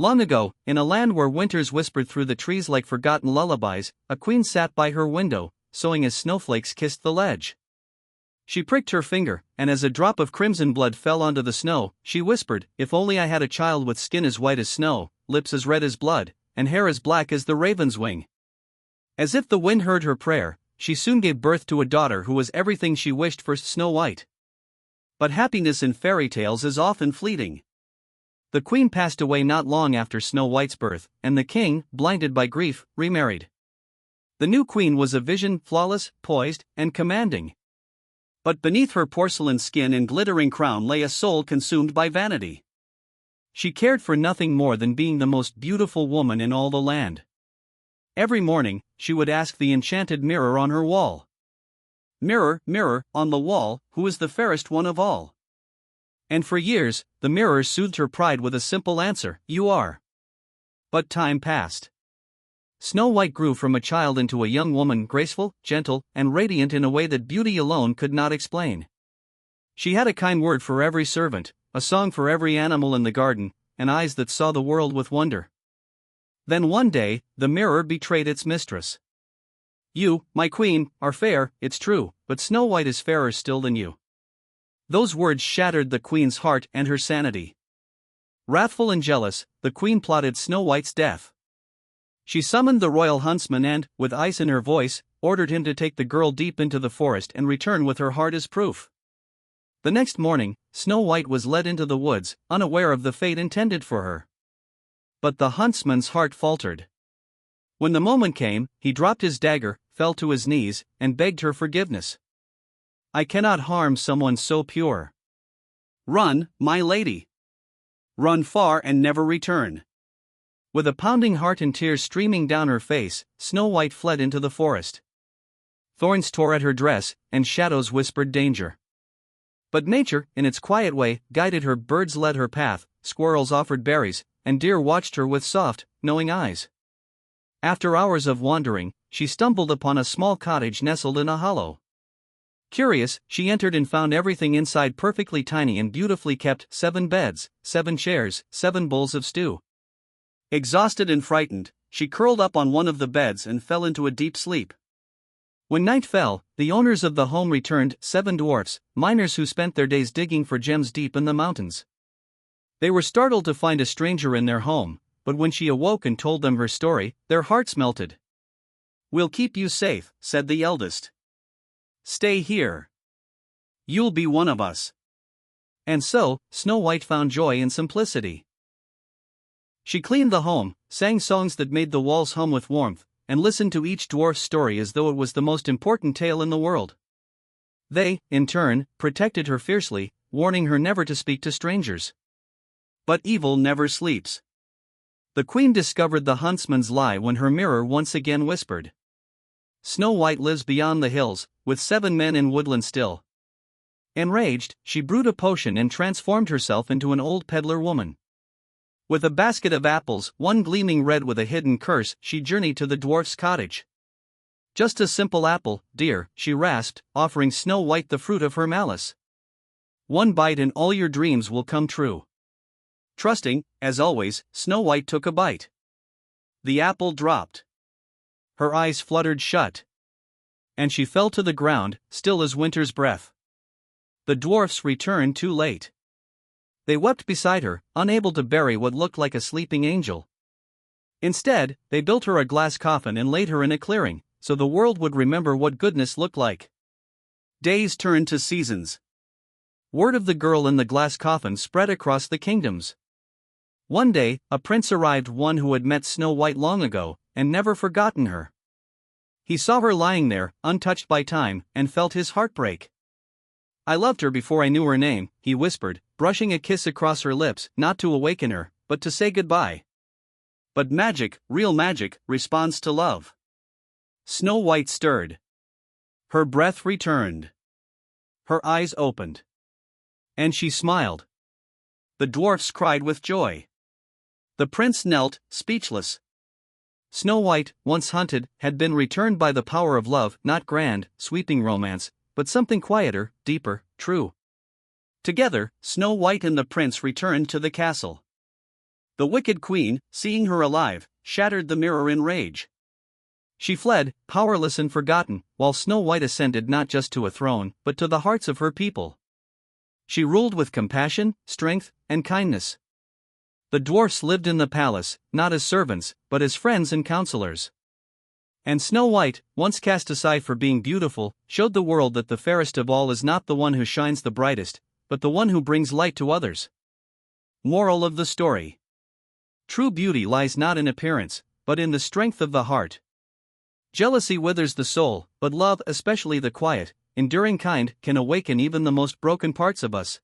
Long ago, in a land where winters whispered through the trees like forgotten lullabies, a queen sat by her window, sewing as snowflakes kissed the ledge. She pricked her finger, and as a drop of crimson blood fell onto the snow, she whispered, "If only I had a child with skin as white as snow, lips as red as blood, and hair as black as the raven's wing." As if the wind heard her prayer, she soon gave birth to a daughter who was everything she wished for Snow White. But happiness in fairy tales is often fleeting. The queen passed away not long after Snow White's birth, and the king, blinded by grief, remarried. The new queen was a vision, flawless, poised, and commanding. But beneath her porcelain skin and glittering crown lay a soul consumed by vanity. She cared for nothing more than being the most beautiful woman in all the land. Every morning, she would ask the enchanted mirror on her wall, "Mirror, mirror, on the wall, who is the fairest one of all?" And for years, the mirror soothed her pride with a simple answer, "You are." But time passed. Snow White grew from a child into a young woman, graceful, gentle, and radiant in a way that beauty alone could not explain. She had a kind word for every servant, a song for every animal in the garden, and eyes that saw the world with wonder. Then one day, the mirror betrayed its mistress. "You, my queen, are fair, it's true, but Snow White is fairer still than you." Those words shattered the queen's heart and her sanity. Wrathful and jealous, the queen plotted Snow White's death. She summoned the royal huntsman and, with ice in her voice, ordered him to take the girl deep into the forest and return with her heart as proof. The next morning, Snow White was led into the woods, unaware of the fate intended for her. But the huntsman's heart faltered. When the moment came, he dropped his dagger, fell to his knees, and begged her forgiveness. "I cannot harm someone so pure. Run, my lady. Run far and never return." With a pounding heart and tears streaming down her face, Snow White fled into the forest. Thorns tore at her dress, and shadows whispered danger. But nature, in its quiet way, guided her. Birds led her path, squirrels offered berries, and deer watched her with soft, knowing eyes. After hours of wandering, she stumbled upon a small cottage nestled in a hollow. Curious, she entered and found everything inside perfectly tiny and beautifully kept: 7 beds, 7 chairs, 7 bowls of stew. Exhausted and frightened, she curled up on one of the beds and fell into a deep sleep. When night fell, the owners of the home returned, 7 dwarfs, miners who spent their days digging for gems deep in the mountains. They were startled to find a stranger in their home, but when she awoke and told them her story, their hearts melted. "We'll keep you safe," said the eldest. "Stay here. You'll be one of us." And so, Snow White found joy in simplicity. She cleaned the home, sang songs that made the walls hum with warmth, and listened to each dwarf's story as though it was the most important tale in the world. They, in turn, protected her fiercely, warning her never to speak to strangers. But evil never sleeps. The queen discovered the huntsman's lie when her mirror once again whispered, "Snow White lives beyond the hills, with 7 men in woodland still." Enraged, she brewed a potion and transformed herself into an old peddler woman. With a basket of apples, one gleaming red with a hidden curse, she journeyed to the dwarf's cottage. "Just a simple apple, dear," she rasped, offering Snow White the fruit of her malice. "One bite and all your dreams will come true." Trusting, as always, Snow White took a bite. The apple dropped. Her eyes fluttered shut. And she fell to the ground, still as winter's breath. The dwarfs returned too late. They wept beside her, unable to bury what looked like a sleeping angel. Instead, they built her a glass coffin and laid her in a clearing, so the world would remember what goodness looked like. Days turned to seasons. Word of the girl in the glass coffin spread across the kingdoms. One day, a prince arrived, one who had met Snow White long ago, and never forgotten her. He saw her lying there, untouched by time, and felt his heart break. "I loved her before I knew her name," he whispered, brushing a kiss across her lips, not to awaken her, but to say goodbye. But magic, real magic, responds to love. Snow White stirred. Her breath returned. Her eyes opened. And she smiled. The dwarfs cried with joy. The prince knelt, speechless. Snow White, once hunted, had been returned by the power of love, not grand, sweeping romance, but something quieter, deeper, true. Together, Snow White and the prince returned to the castle. The wicked queen, seeing her alive, shattered the mirror in rage. She fled, powerless and forgotten, while Snow White ascended not just to a throne, but to the hearts of her people. She ruled with compassion, strength, and kindness. The dwarfs lived in the palace, not as servants, but as friends and counselors. And Snow White, once cast aside for being beautiful, showed the world that the fairest of all is not the one who shines the brightest, but the one who brings light to others. Moral of the story: true beauty lies not in appearance, but in the strength of the heart. Jealousy withers the soul, but love, especially the quiet, enduring kind, can awaken even the most broken parts of us.